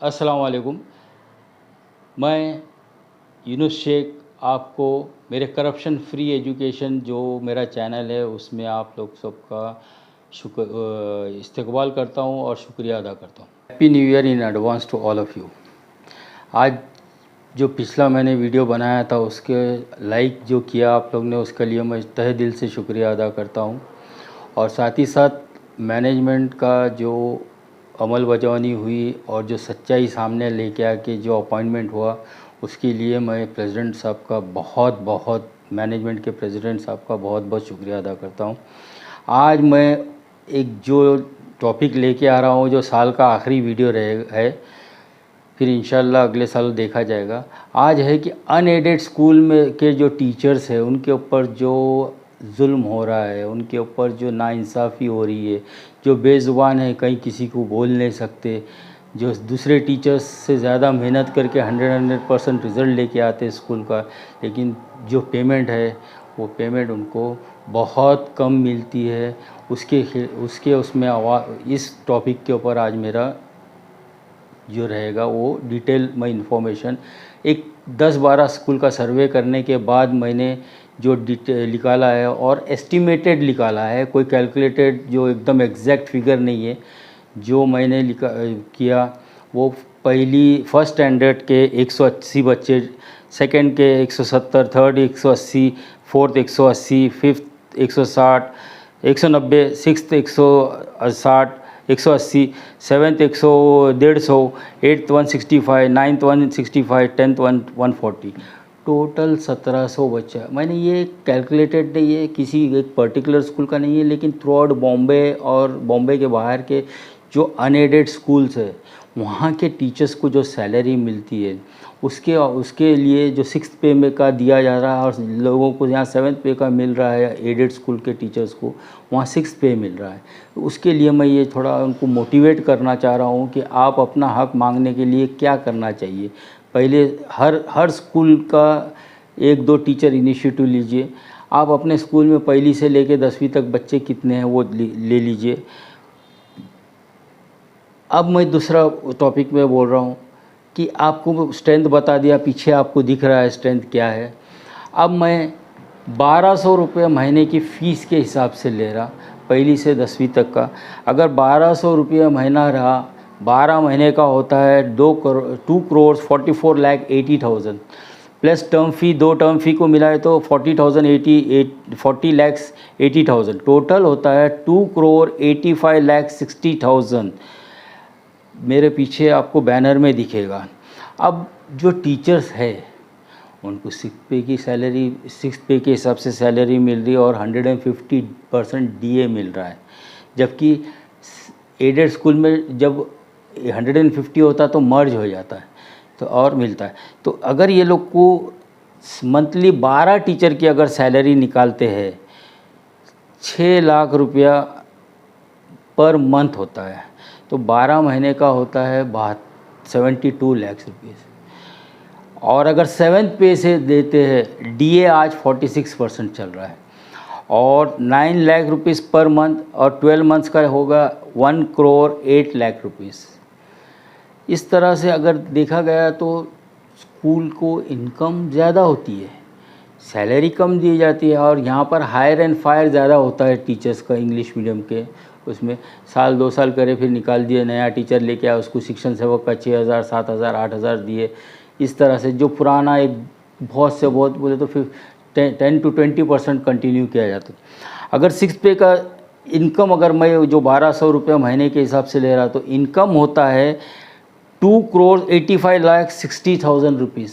अस्सलाम वालेकुम। मैं यूनुस शेख आपको मेरे करप्शन फ्री एजुकेशन जो मेरा चैनल है उसमें आप लोग सबका इस्तकबाल करता हूँ और शुक्रिया अदा करता हूँ। Happy new year in advance to all of you. आज जो पिछला मैंने वीडियो बनाया था उसके लाइक जो किया आप लोग ने उसके लिए मैं तहे दिल से शुक्रिया अदा करता हूँ। और साथ ही साथ मैनेजमेंट का जो अमल बजावनी हुई और जो सच्चाई सामने लेके आके जो अपॉइंटमेंट हुआ उसके लिए मैं प्रेसिडेंट साहब का बहुत मैनेजमेंट के प्रेसिडेंट साहब का बहुत शुक्रिया अदा करता हूँ। आज मैं एक जो टॉपिक लेके आ रहा हूँ जो साल का आखिरी वीडियो है, फिर इंशाल्लाह अगले साल देखा जाएगा। आज है कि अनएडेड स्कूल में के जो टीचर्स हैं उनके ऊपर जो जुल्म हो रहा है, उनके ऊपर जो नाइंसाफ़ी हो रही है, जो बेज़ुबान है कहीं किसी को बोल नहीं सकते, जो दूसरे टीचर्स से ज़्यादा मेहनत करके 100% रिज़ल्ट लेके आते हैं स्कूल का, लेकिन जो पेमेंट है वो पेमेंट उनको बहुत कम मिलती है। उसमें इस टॉपिक के ऊपर आज मेरा जो रहेगा वो डिटेल में इंफॉर्मेशन एक 10-12 स्कूल का सर्वे करने के बाद मैंने जो डिटेल निकाला है और एस्टिमेटेड निकाला है, कोई कैलकुलेटेड जो एकदम एग्जैक्ट फिगर नहीं है। जो मैंने किया वो फर्स्ट स्टैंडर्ड के 180 बच्चे, सेकंड के 170, third 180, fourth 180, fifth 160, 190, sixth 160, 180, seventh 150, eighth 165, ninth 165, tenth 140, total 1700 बच्चा। मैंने ये कैलकुलेटेड नहीं है, किसी एक पर्टिकुलर स्कूल का नहीं है, लेकिन थ्रू आउट बॉम्बे और बॉम्बे के बाहर के जो अनएडेड स्कूल्स है वहाँ के टीचर्स को जो सैलरी मिलती है उसके लिए जो 6th पे में का दिया जा रहा है और लोगों को यहाँ 7th पे का मिल रहा है, एडेड स्कूल के टीचर्स को वहाँ 6th पे मिल रहा है। तो उसके लिए मैं ये थोड़ा उनको मोटिवेट करना चाह रहा हूँ कि आप अपना हक मांगने के लिए क्या करना चाहिए। पहले हर स्कूल का 1-2 टीचर इनिशिएटिव लीजिए। आप अपने स्कूल में पहली से लेकर 10वीं तक बच्चे कितने हैं वो ले लीजिए। अब मैं दूसरा टॉपिक में बोल रहा हूँ कि आपको स्ट्रेंथ बता दिया, पीछे आपको दिख रहा है स्ट्रेंथ क्या है। अब मैं 1200 रुपये महीने की फ़ीस के हिसाब से ले रहा, पहली से 10वीं तक का। अगर 1200 रुपये महीना रहा, 12 महीने का होता है 2 करोड़ 44,80,000 प्लस टर्म फ़ी, 2 टर्म फ़ी को मिलाए तो 40,80,000 टोटल होता है 2,85,60,000। मेरे पीछे आपको बैनर में दिखेगा। अब जो टीचर्स है उनको 6th पे की सैलरी, 6th पे के हिसाब से सैलरी मिल रही है और 150% डीए मिल रहा है। जबकि एडेड स्कूल में जब 150 होता तो मर्ज हो जाता है तो और मिलता है। तो अगर ये लोग को मंथली 12 टीचर की अगर सैलरी निकालते हैं 6 लाख रुपया पर मंथ होता है, तो 12 महीने का होता है 72 लाख रुपीज़। और अगर 7th पे से देते हैं, डीए आज 46% चल रहा है और 9 लाख रुपीज़ पर मंथ और 12 मंथ्स का होगा 1 करोड़ 8 लाख रुपीज़। इस तरह से अगर देखा गया तो स्कूल को इनकम ज़्यादा होती है, सैलरी कम दी जाती है। और यहाँ पर हायर एंड फायर ज़्यादा होता है टीचर्स का, इंग्लिश मीडियम के उसमें साल 2 साल करे फिर निकाल दिए, नया टीचर लेके आया, उसको शिक्षण सेवक का 6,000 7,000 8,000 दिए। इस तरह से जो पुराना एक बहुत से बहुत बोले तो फिर 10 to 20% कंटिन्यू किया जाता। अगर 6th पे का इनकम अगर मैं जो 1200 रुपये महीने के हिसाब से ले रहा तो इनकम होता है 2,85,60,000 रुपीज़।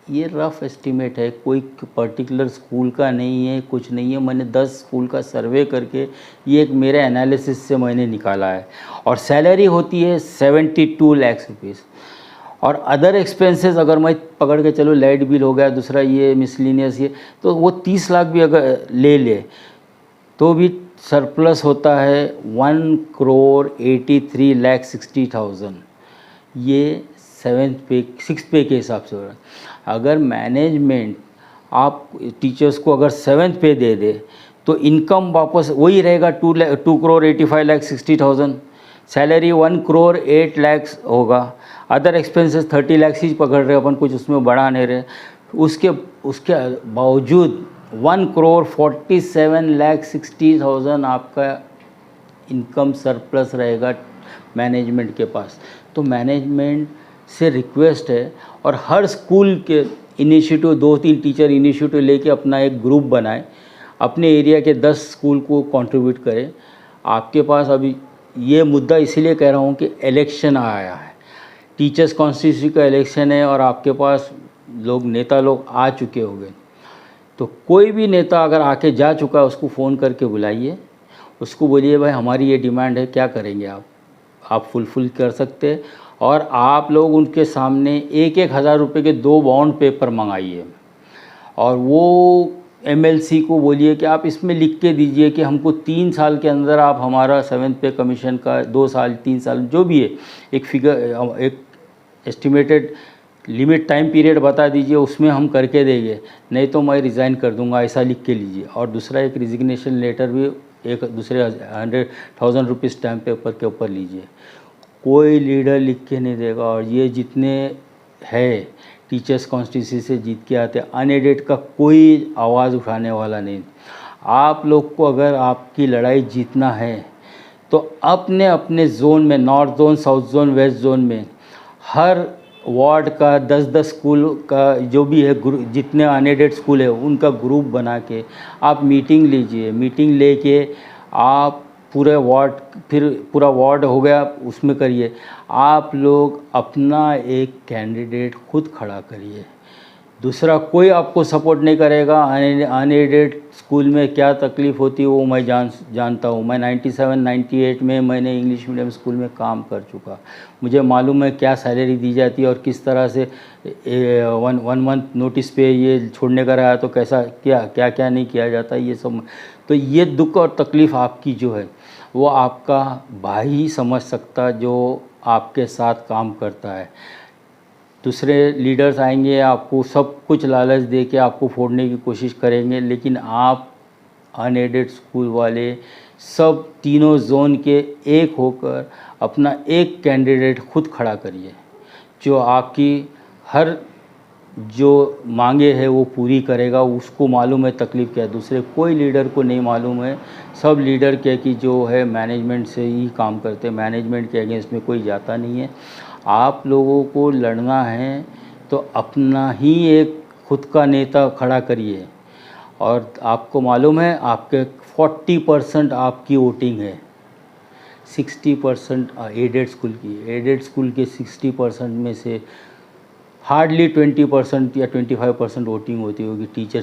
ये रफ़ एस्टीमेट है, कोई पर्टिकुलर स्कूल का नहीं है, कुछ नहीं है। मैंने 10 स्कूल का सर्वे करके ये एक मेरे एनालिसिस से मैंने निकाला है। और सैलरी होती है 72 लाख रुपीज़। और अदर एक्सपेंसेस अगर मैं पकड़ के चलो, लाइट बिल हो गया, दूसरा ये मिसलिनियस ये, तो वो 30 लाख भी अगर ले तो भी सरप्लस होता है 1 करोड़ 83,60,000। ये 6th पे के हिसाब से हो रहा है। अगर मैनेजमेंट आप टीचर्स को अगर 7th पे दे तो इनकम वापस वही रहेगा 2 करोड़ 85,60,000, सैलरी 1 करोड़ 8 लाख होगा। अदर एक्सपेंसेस 30 लाख ही पकड़ रहे, अपन कुछ उसमें बढ़ा नहीं रहे। उसके बावजूद 1,47,60,000 आपका इनकम सरप्लस रहेगा मैनेजमेंट के पास। तो मैनेजमेंट से रिक्वेस्ट है, और हर स्कूल के इनिशिएटिव 2-3 टीचर इनिशिएटिव लेके अपना एक ग्रुप बनाए, अपने एरिया के 10 स्कूल को कंट्रीब्यूट करें। आपके पास अभी ये मुद्दा इसीलिए कह रहा हूँ कि इलेक्शन आया है, टीचर्स कॉन्स्टिट्यूंसी का इलेक्शन है, और आपके पास नेता लोग आ चुके होंगे। तो कोई भी नेता अगर आके जा चुका है उसको फ़ोन करके बुलाइए, उसको बोलिए भाई हमारी ये डिमांड है, क्या करेंगे आप फुलफिल कर सकते हैं। और आप लोग उनके सामने 1-1 हज़ार रुपये के 2 बॉन्ड पेपर मंगाइए, और वो एमएलसी को बोलिए कि आप इसमें लिख के दीजिए कि हमको 3 साल के अंदर आप हमारा 7th पे कमीशन का 2 साल 3 साल जो भी है एक फिगर, एक एस्टिमेटेड लिमिट टाइम पीरियड बता दीजिए, उसमें हम करके देंगे, नहीं तो मैं रिज़ाइन कर दूंगा, ऐसा लिख के लीजिए। और दूसरा एक रिजिग्नेशन लेटर भी एक दूसरे 100,000 रुपीज़ स्टैम्प पेपर के ऊपर लीजिए। कोई लीडर लिख के नहीं देगा। और ये जितने है टीचर्स कॉन्स्टिट्यूंसी से जीत के आते, अनएडेड का कोई आवाज़ उठाने वाला नहीं। आप लोग को अगर आपकी लड़ाई जीतना है तो अपने अपने ज़ोन में, north zone, south zone, west zone में, हर वार्ड का 10-10 स्कूल का जो भी है जितने अनएडेड स्कूल है उनका ग्रुप बना के आप मीटिंग लीजिए। मीटिंग लेके आप पूरे वार्ड, फिर पूरा वार्ड हो गया उसमें करिए, आप लोग अपना एक कैंडिडेट खुद खड़ा करिए, दूसरा कोई आपको सपोर्ट नहीं करेगा। अनएडेड स्कूल में क्या तकलीफ़ होती है वो मैं जानता हूँ। मैं 97-98 में मैंने इंग्लिश मीडियम स्कूल में काम कर चुका, मुझे मालूम है क्या सैलरी दी जाती है और किस तरह से 1 मंथ नोटिस पे ये छोड़ने का रहा तो कैसा क्या नहीं किया जाता ये सब। तो ये दुख और तकलीफ़ आपकी जो है वो आपका भाई ही समझ सकता जो आपके साथ काम करता है। दूसरे लीडर्स आएंगे, आपको सब कुछ लालच दे के आपको फोड़ने की कोशिश करेंगे, लेकिन आप अनएडेड स्कूल वाले सब तीनों जोन के एक होकर अपना एक कैंडिडेट खुद खड़ा करिए, जो आपकी हर जो मांगे है वो पूरी करेगा। उसको मालूम है तकलीफ़ क्या है, दूसरे कोई लीडर को नहीं मालूम है। सब लीडर क्या कि जो है मैनेजमेंट से ही काम करते हैं, मैनेजमेंट के अगेंस्ट में कोई जाता नहीं है। आप लोगों को लड़ना है तो अपना ही एक खुद का नेता खड़ा करिए। और आपको मालूम है आपके 40% आपकी वोटिंग है, 60% एडेड स्कूल की। एडेड स्कूल के 60% में से हार्डली 20% या 25% वोटिंग होती होगी। टीचर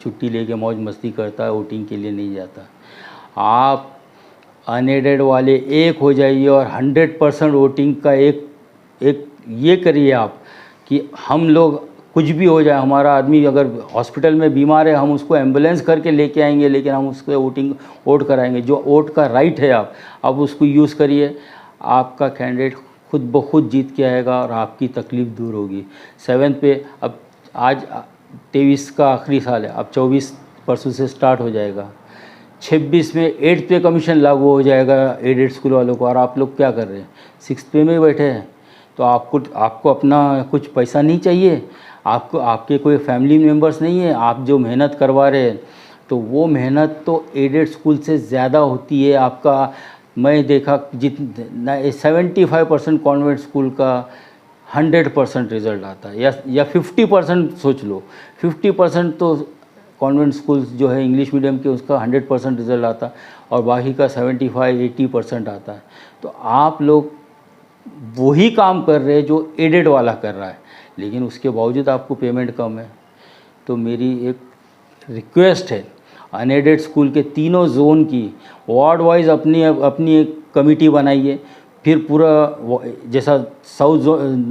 छुट्टी लेके मौज मस्ती करता है, वोटिंग के लिए नहीं जाता। आप अनएडेड वाले एक हो जाइए और 100% वोटिंग का एक ये करिए आप कि हम लोग कुछ भी हो जाए, हमारा आदमी अगर हॉस्पिटल में बीमार है हम उसको एम्बुलेंस करके लेके आएंगे, लेकिन हम उसको वोट कराएंगे। जो वोट का राइट है आप उसको यूज़ करिए। आपका कैंडिडेट खुद ब खुद जीत के आएगा और आपकी तकलीफ़ दूर होगी। 7th पे अब आज 23 का आखिरी साल है, अब 24 परसों से स्टार्ट हो जाएगा। 26 में 8th पे कमीशन लागू हो जाएगा एडेड स्कूल वालों को, और आप लोग क्या कर रहे हैं 6th पे में बैठे हैं। तो आपको अपना कुछ पैसा नहीं चाहिए, आपके कोई फैमिली मेम्बर्स नहीं है, आप जो मेहनत करवा रहे हैं तो वो मेहनत तो एडेड स्कूल से ज़्यादा होती है। आपका मैं देखा 75% कॉन्वेंट स्कूल का 100% रिज़ल्ट आता है, या 50% सोच लो, 50% तो कॉन्वेंट स्कूल्स जो है इंग्लिश मीडियम के उसका 100% रिज़ल्ट आता, और बाकी का 75-80% आता है। तो आप लोग वही काम कर रहे हैं जो एडेड वाला कर रहा है, लेकिन उसके बावजूद आपको पेमेंट कम है। तो मेरी एक रिक्वेस्ट है, अनएडेड स्कूल के तीनों जोन की वार्ड वाइज अपनी एक कमेटी बनाइए। फिर पूरा जैसा साउथ जोन,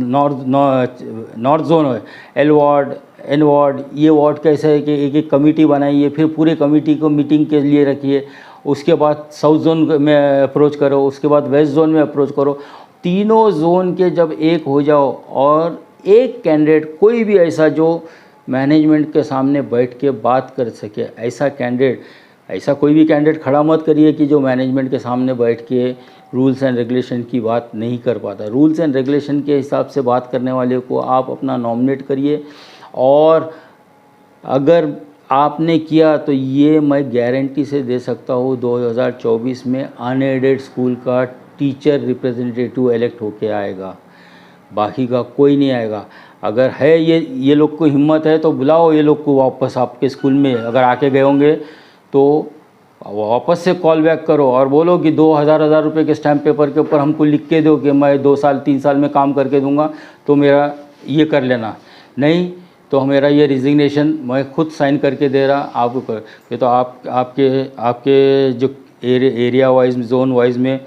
नॉर्थ जोन है, एल वार्ड, एन वार्ड, ये वार्ड कैसा है कि एक कमेटी बनाइए, फिर पूरे कमेटी को मीटिंग के लिए रखिए। उसके बाद साउथ जोन में अप्रोच करो, उसके बाद वेस्ट जोन में अप्रोच करो। तीनों जोन के जब एक हो जाओ और एक कैंडिडेट कोई भी ऐसा जो मैनेजमेंट के सामने बैठ के बात कर सके, ऐसा कैंडिडेट ऐसा कोई भी कैंडिडेट खड़ा मत करिए कि जो मैनेजमेंट के सामने बैठ के रूल्स एंड रेगुलेशन की बात नहीं कर पाता। रूल्स एंड रेगुलेशन के हिसाब से बात करने वाले को आप अपना नॉमिनेट करिए, और अगर आपने किया तो ये मैं गारंटी से दे सकता हूँ 2024 में अनएडेड स्कूल का टीचर रिप्रेजेंटेटिव इलेक्ट होके आएगा, बाकी का कोई नहीं आएगा। अगर है ये लोग को हिम्मत है तो बुलाओ ये लोग को वापस आपके स्कूल में, अगर आके गए होंगे तो वापस से कॉल बैक करो और बोलो कि 2,000 रुपये के स्टैम्प पेपर के ऊपर हमको लिख के दो कि मैं 2 साल 3 साल में काम करके दूंगा, तो मेरा ये कर लेना, नहीं तो मेरा ये रिजिग्नेशन मैं खुद साइन करके दे रहा आपको कर। ये तो आपके जो एरिया वाइज जोन वाइज में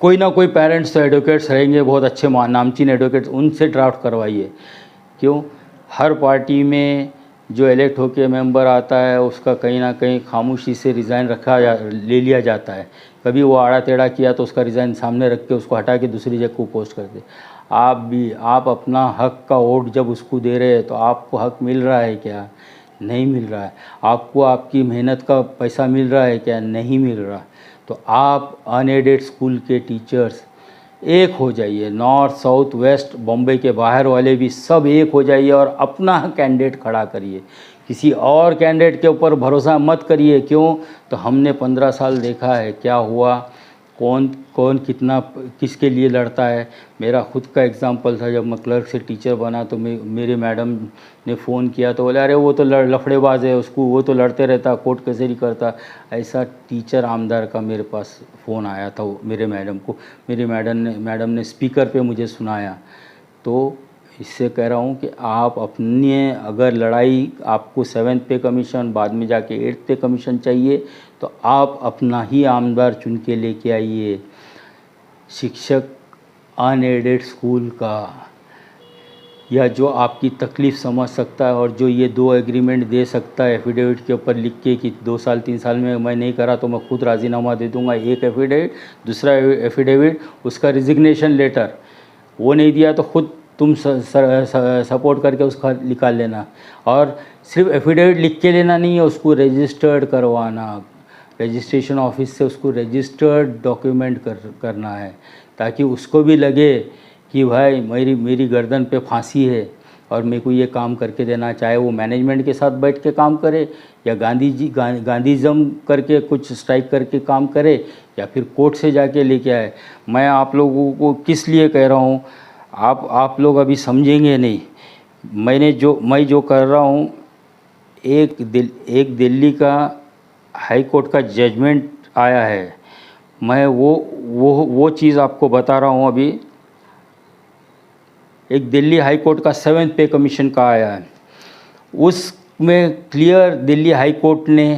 कोई ना कोई पेरेंट्स तो एडवोकेट्स रहेंगे, बहुत अच्छे नामचीन एडवोकेट्स, उनसे ड्राफ्ट करवाइए। क्यों, हर पार्टी में जो इलेक्ट होके मेंबर आता है उसका कहीं ना कहीं खामोशी से रिज़ाइन ले लिया जाता है। कभी वो आड़ा टेढ़ा किया तो उसका रिज़ाइन सामने रख के उसको हटा के दूसरी जगह को पोस्ट कर दे। आप अपना हक का वोट जब उसको दे रहे हैं तो आपको हक मिल रहा है क्या? नहीं मिल रहा है। आपको आपकी मेहनत का पैसा मिल रहा है क्या? नहीं मिल रहा। तो आप अनएडेड स्कूल के टीचर्स एक हो जाइए, नॉर्थ साउथ वेस्ट बॉम्बे के बाहर वाले भी सब एक हो जाइए और अपना कैंडिडेट खड़ा करिए। किसी और कैंडिडेट के ऊपर भरोसा मत करिए। क्यों? तो हमने 15 साल देखा है क्या हुआ, कौन कितना किसके लिए लड़ता है। मेरा खुद का एग्जांपल था, जब मैं क्लर्क से टीचर बना तो मेरे मैडम ने फ़ोन किया तो बोले अरे वो तो लफड़ेबाज है, उसको वो तो लड़ते रहता, कोर्ट कचहरी करता। ऐसा टीचर आमदार का मेरे पास फ़ोन आया था मेरे मैडम को, मेरी मैडम ने स्पीकर पे मुझे सुनाया। तो इससे कह रहा हूँ कि आप अपने अगर लड़ाई आपको 7th पे कमीशन बाद में जाके 8th पे कमीशन चाहिए तो आप अपना ही आमदार चुन के लेके आइए। शिक्षक अनएडेड स्कूल का, या जो आपकी तकलीफ़ समझ सकता है और जो ये 2 एग्रीमेंट दे सकता है एफिडेविट के ऊपर लिख के कि 2 साल 3 साल में मैं नहीं करा तो मैं खुद राज़ीनामा दे दूंगा, एक एफिडेविट। दूसरा एफिडेविट उसका रिजिग्नेशन लेटर, वो नहीं दिया तो खुद तुम सपोर्ट करके उसका निकाल लेना। और सिर्फ एफिडेविट लिख के लेना नहीं है, उसको रजिस्टर्ड करवाना, रजिस्ट्रेशन ऑफिस से उसको रजिस्टर्ड डॉक्यूमेंट करना है, ताकि उसको भी लगे कि भाई मेरी गर्दन पे फांसी है और मेरे को ये काम करके देना। चाहे वो मैनेजमेंट के साथ बैठ के काम करे या गांधीज़म करके कुछ स्ट्राइक करके काम करे या फिर कोर्ट से जाके लेके आए। मैं आप लोगों को किस लिए कह रहा हूँ, आप लोग अभी समझेंगे नहीं। मैं जो कर रहा हूँ, एक दिल्ली का हाई कोर्ट का जजमेंट आया है, मैं वो चीज़ आपको बता रहा हूँ। अभी एक दिल्ली हाई कोर्ट का 7th पे कमीशन का आया है, उसमें क्लियर दिल्ली हाई कोर्ट ने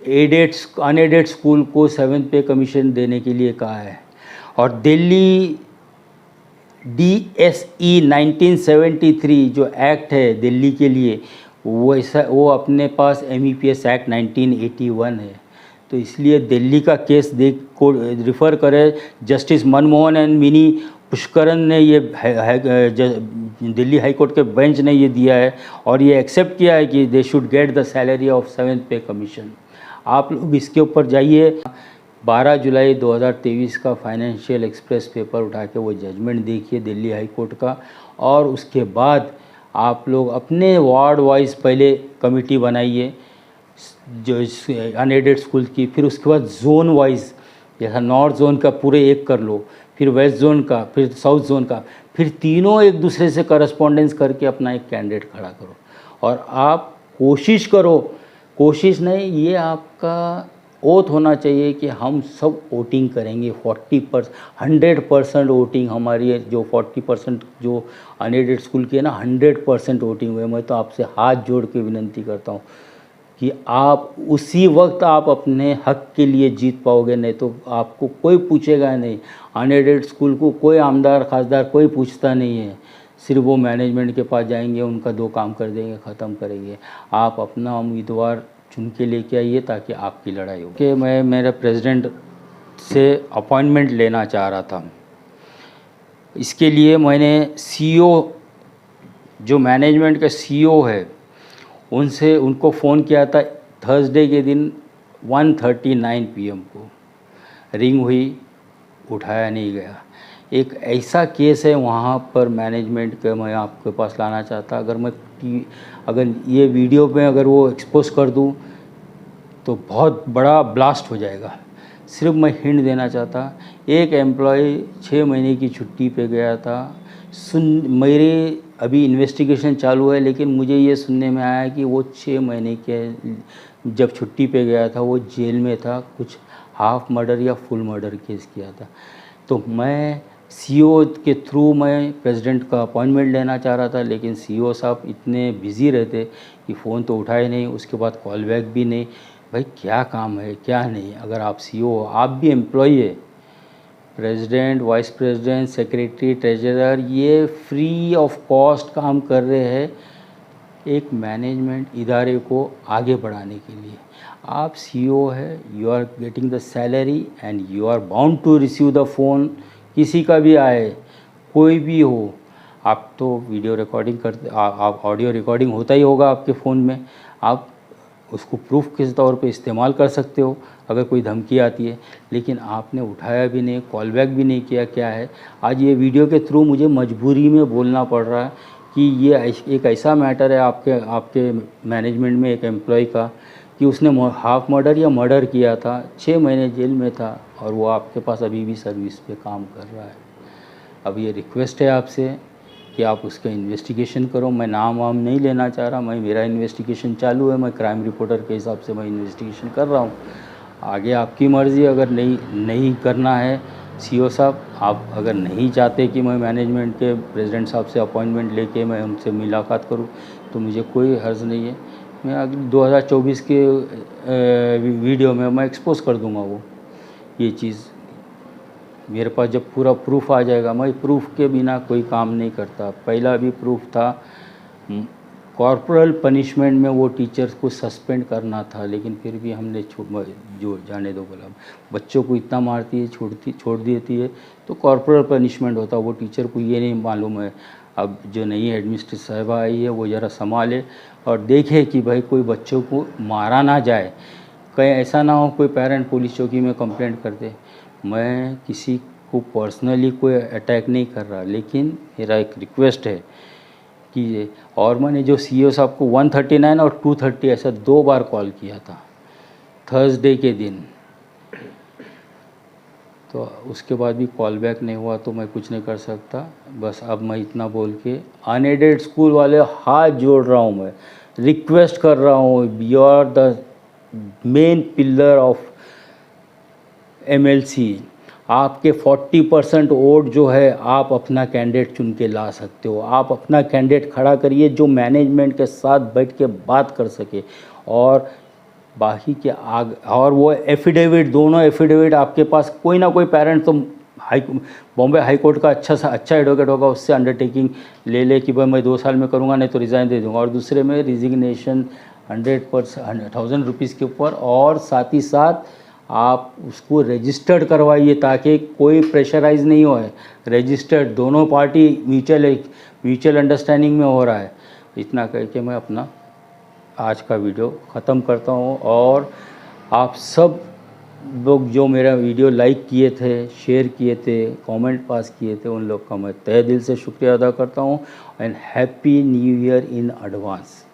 अनएडेड स्कूल को 7th पे कमीशन देने के लिए कहा है। और दिल्ली DSE 1973 जो एक्ट है दिल्ली के लिए, वो अपने पास MEPS एक्ट 1981 है। तो इसलिए दिल्ली का केस को रिफ़र करें, justice Manmohan and mini Pushkaran ने ये दिल्ली हाई कोर्ट के बेंच ने ये दिया है और ये एक्सेप्ट किया है कि they should get the salary of 7th पे कमीशन। आप लोग इसके ऊपर जाइए। 12 जुलाई 2023 का फाइनेंशियल एक्सप्रेस पेपर उठा के वो जजमेंट देखिए दिल्ली हाई कोर्ट का, और उसके बाद आप लोग अपने वार्ड वाइज पहले कमेटी बनाइए जो अनएडेड स्कूल की, फिर उसके बाद जोन वाइज, जैसा नॉर्थ जोन का पूरे एक कर लो, फिर वेस्ट जोन का, फिर साउथ जोन का, फिर तीनों एक दूसरे से करस्पॉन्डेंस करके अपना एक कैंडिडेट खड़ा करो। और आप कोशिश करो, कोशिश नहीं, ये आपका ओथ होना चाहिए कि हम सब वोटिंग करेंगे। 100% वोटिंग हमारी है। जो 40% जो अनएडेड स्कूल की है ना, 100% वोटिंग हुई है। मैं तो आपसे हाथ जोड़ के विनंती करता हूँ कि आप उसी वक्त आप अपने हक के लिए जीत पाओगे, नहीं तो आपको कोई पूछेगा नहीं। अनएडेड स्कूल को कोई आमदार खासदार कोई पूछता नहीं है, सिर्फ वो मैनेजमेंट के पास जाएंगे, उनका 2 काम कर देंगे, ख़त्म करेंगे। आप अपना उम्मीदवार चुन के लेके आइए ताकि आपकी लड़ाई हो। कि मैं मेरे प्रेसिडेंट से अपॉइंटमेंट लेना चाह रहा था, इसके लिए मैंने CEO जो मैनेजमेंट का CEO है उनको फ़ोन किया था थर्सडे के दिन 1:39 PM को रिंग हुई, उठाया नहीं गया। एक ऐसा केस है वहाँ पर मैनेजमेंट का मैं आपके पास लाना चाहता। अगर ये वीडियो पे अगर वो एक्सपोज कर दूँ तो बहुत बड़ा ब्लास्ट हो जाएगा। सिर्फ मैं हिंट देना चाहता, एक एम्प्लॉय 6 महीने की छुट्टी पे गया था। मेरे अभी इन्वेस्टिगेशन चालू है, लेकिन मुझे ये सुनने में आया कि वो 6 महीने के जब छुट्टी पे गया था वो जेल में था, कुछ हाफ मर्डर या फुल मर्डर केस किया था। तो मैं सीईओ के थ्रू मैं प्रेसिडेंट का अपॉइंटमेंट लेना चाह रहा था, लेकिन सीईओ साहब इतने बिज़ी रहते कि फ़ोन तो उठाए नहीं, उसके बाद कॉल बैक भी नहीं। भाई क्या काम है क्या नहीं, अगर आप सीईओ हो, आप भी एम्प्लॉई है। President, vice president, secretary, treasurer ये फ्री ऑफ कॉस्ट काम कर रहे हैं एक मैनेजमेंट इदारे को आगे बढ़ाने के लिए। आप सीईओ है, you are getting the salary and you are bound to receive the phone, किसी का भी आए, कोई भी हो। आप तो वीडियो रिकॉर्डिंग करते, आप ऑडियो रिकॉर्डिंग होता ही होगा आपके फ़ोन में, आप उसको प्रूफ के तौर पे इस्तेमाल कर सकते हो अगर कोई धमकी आती है। लेकिन आपने उठाया भी नहीं, कॉल बैक भी नहीं किया। क्या है, आज ये वीडियो के थ्रू मुझे मजबूरी में बोलना पड़ रहा है कि ये एक ऐसा मैटर है आपके मैनेजमेंट में एक एम्प्लॉय का कि उसने हाफ मर्डर या मर्डर किया था, 6 महीने जेल में था और वो आपके पास अभी भी सर्विस पे काम कर रहा है। अब ये रिक्वेस्ट है आपसे कि आप उसका इन्वेस्टिगेशन करो। मैं नाम वाम नहीं लेना चाह रहा, मेरा इन्वेस्टिगेशन चालू है, मैं क्राइम रिपोर्टर के हिसाब से मैं इन्वेस्टिगेशन कर रहा हूँ। आगे आपकी मर्ज़ी, अगर नहीं करना है सीईओ साहब, आप अगर नहीं चाहते कि मैं मैनेजमेंट के प्रेसिडेंट साहब से अपॉइंटमेंट लेके मैं उनसे मुलाकात करूं, तो मुझे कोई हर्ज नहीं है। मैं अगले 2024 के वीडियो में मैं एक्सपोज कर दूंगा वो ये चीज़। मेरे पास जब पूरा प्रूफ आ जाएगा, मैं प्रूफ के बिना कोई काम नहीं करता। पहला भी प्रूफ था, कॉर्पोरल पनिशमेंट में वो टीचर्स को सस्पेंड करना था, लेकिन फिर भी हमने जो जाने दो बोला। बच्चों को इतना मारती है, छोड़ देती है, तो कॉर्पोरल पनिशमेंट होता। वो टीचर को ये नहीं मालूम है। अब जो नई एडमिनिस्ट्रेटिव साहिबा आई है वो ज़रा संभाले और देखे कि भाई कोई बच्चों को मारा ना जाए, कहीं ऐसा ना हो कोई पेरेंट पुलिस चौकी में कंप्लेंट कर दे। मैं किसी को पर्सनली कोई अटैक नहीं कर रहा, लेकिन मेरा एक रिक्वेस्ट है कीजिए। और मैंने जो सीईओ साहब को 1:39 और 2:30 ऐसा 2 बार कॉल किया था थर्सडे के दिन, तो उसके बाद भी कॉल बैक नहीं हुआ, तो मैं कुछ नहीं कर सकता। बस अब मैं इतना बोल के अनएडेड स्कूल वाले हाथ जोड़ रहा हूँ, मैं रिक्वेस्ट कर रहा हूँ, you are the main pillar of MLC। आपके 40% वोट जो है आप अपना कैंडिडेट चुन के ला सकते हो। आप अपना कैंडिडेट खड़ा करिए जो मैनेजमेंट के साथ बैठ के बात कर सके, और बाकी के और वो एफिडेविट, दोनों एफिडेविट आपके पास कोई ना कोई पेरेंट तो बॉम्बे हाई कोर्ट का अच्छा एडवोकेट होगा, उससे अंडरटेकिंग ले कि भाई मैं 2 साल में करूँगा, नहीं तो रिज़ाइन दे दूँगा। और दूसरे में रिजिग्नेशन 100% 1000 रुपीज़ के ऊपर, और साथ ही साथ आप उसको रजिस्टर्ड करवाइए ताकि कोई प्रेशराइज नहीं हो। रजिस्टर्ड, दोनों पार्टी म्यूचुअल अंडरस्टैंडिंग में हो रहा है। इतना कह के मैं अपना आज का वीडियो ख़त्म करता हूँ। और आप सब लोग जो मेरा वीडियो लाइक किए थे, शेयर किए थे, कमेंट पास किए थे, उन लोग का मैं तहे दिल से शुक्रिया अदा करता हूँ। And happy new year in advance.